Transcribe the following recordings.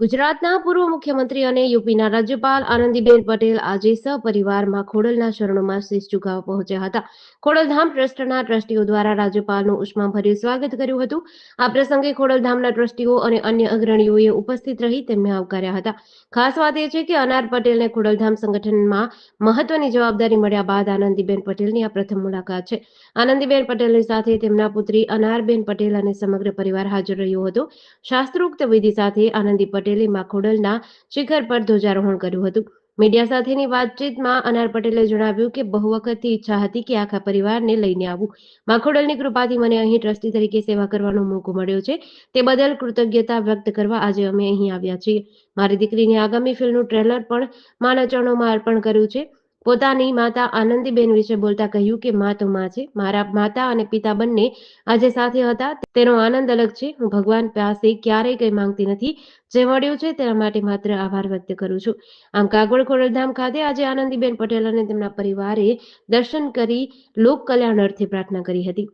ગુજરાતના પૂર્વ મુખ્યમંત્રી અને યુપીના રાજ્યપાલ આનંદીબેન પટેલ આજે સપરિવારમાં ખોડલના શરણોમાં શીશ ઝુકાવવા પહોંચ્યા હતા. ખોડલધામ ટ્રસ્ટના ટ્રસ્ટીઓ દ્વારા રાજ્યપાલનું ઉષ્માભર્યું સ્વાગત કર્યું હતું. આ પ્રસંગે ખોડલધામના ટ્રસ્ટીઓ અને અન્ય અગ્રણીઓએ ઉપસ્થિત રહી તેમને આવકાર્યા હતા. ખાસ વાત એ છે કે અનાર પટેલને ખોડલધામ સંગઠનમાં મહત્વની જવાબદારી મળ્યા બાદ આનંદીબેન પટેલની આ પ્રથમ મુલાકાત છે. આનંદીબેન પટેલની સાથે તેમના પુત્રી અનારબેન પટેલ અને સમગ્ર પરિવાર હાજર રહ્યો હતો. શાસ્ત્રોક્ત વિધિ સાથે આનંદી પટેલે મા ખોડલના શિખર પર ધ્વજારોહણ કર્યું હતું. મીડિયા સાથેની વાતચીતમાં અનાર પટેલે જણાવ્યું કે બહુ વખતથી ઈચ્છા હતી કે આખા પરિવારને લઈને આવું. મા ખોડલની કૃપાથી મને અહીં ટ્રસ્ટી તરીકે સેવા કરવાનો મોકો મળ્યો છે. તે બદલ કૃતજ્ઞતા વ્યક્ત કરવા આજે અમે અહીં આવ્યા છીએ. મારી દીકરીની આગામી ફિલ્મનું ટ્રેલર પણ માના ચરણોમાં અર્પણ કર્યું છે. પોતાની માતા આનંદીબેન વિશે બોલતા કહ્યું કે મા તો મા છે. મારા માતા અને પિતા બંને આજે સાથે હતા. તેનો આનંદ અલગ છે. હું ભગવાન પાસે ક્યારેય કંઈ માંગતી નથી. જે મળ્યું છે તેના માટે માત્ર આભાર વ્યક્ત કરું છું. આમ કાગવડ ખોડલધામ ખાતે આજે આનંદીબેન પટેલ અને તેમના પરિવારે દર્શન કરી લોક કલ્યાણ અર્થે પ્રાર્થના કરી હતી.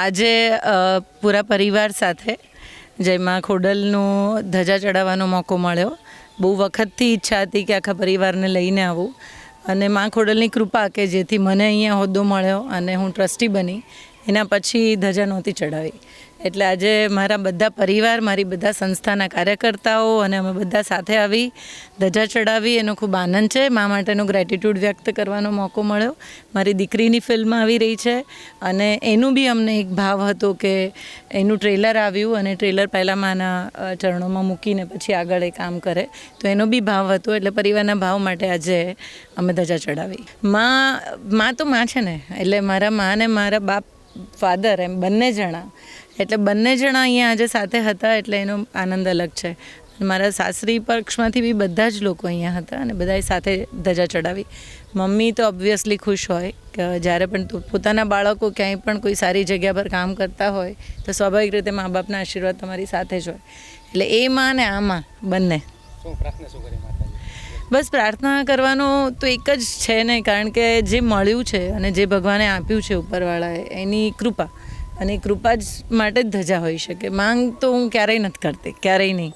આજે પૂરા પરિવાર સાથે જેમાં ખોડલનું ધજા ચડાવવાનો મોકો મળ્યો. બહુ વખતથી ઈચ્છા હતી કે આખા પરિવારને લઈને આવું અને મા ખોડલની કૃપા કે જેથી મને અહીંયા હોદ્દો મળ્યો અને હું ટ્રસ્ટી બની. એના પછી ધજા નહોતી ચડાવી. એટલે આજે મારા બધા પરિવાર, મારી બધા સંસ્થાના કાર્યકર્તાઓ અને અમે બધા સાથે આવી ધજા ચડાવી. એનો ખૂબ આનંદ છે. મા માટેનો ગ્રેટિટ્યૂડ વ્યક્ત કરવાનો મોકો મળ્યો. મારી દીકરીની ફિલ્મ આવી રહી છે અને એનું બી અમને એક ભાવ હતો કે એનું ટ્રેલર આવ્યું અને ટ્રેલર પહેલાં માના ચરણોમાં મૂકીને પછી આગળ એ કામ કરે, તો એનો બી ભાવ હતો. એટલે પરિવારના ભાવ માટે આજે અમે ધજા ચડાવી. મા તો મા છે ને, એટલે મારા મા ને મારા બાપ ફાધર એમ બંને જણા, એટલે બંને જણા અહીંયા આજે સાથે હતા એટલે એનો આનંદ અલગ છે. મારા સાસરી પક્ષમાંથી બી બધા જ લોકો અહીંયા હતા અને બધાએ સાથે ધજા ચડાવી. મમ્મી તો ઓબ્વિયસલી ખુશ હોય કે જ્યારે પણ પોતાના બાળકો ક્યાંય પણ કોઈ સારી જગ્યા પર કામ કરતા હોય તો સ્વાભાવિક રીતે મા બાપના આશીર્વાદ તમારી સાથે જ હોય. એટલે એ માં ને આ માં બંને. બસ પ્રાર્થના કરવાનો તો એક જ છે ને, કારણ કે જે મળ્યું છે અને જે ભગવાને આપ્યું છે ઉપરવાળાએ, એની કૃપા, અને કૃપા જ માટે જ ધજા હોઈ શકે. માંગ તો હું ક્યારેય નથી કરતી, ક્યારેય નહીં.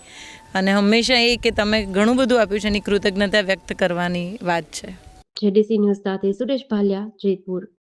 અને હંમેશા એ કે તમે ઘણું બધું આપ્યું છે એની કૃતજ્ઞતા વ્યક્ત કરવાની વાત છે. જેડીસી ન્યૂઝ સાથે સુરેશ ભાલિયા, જેતપુર.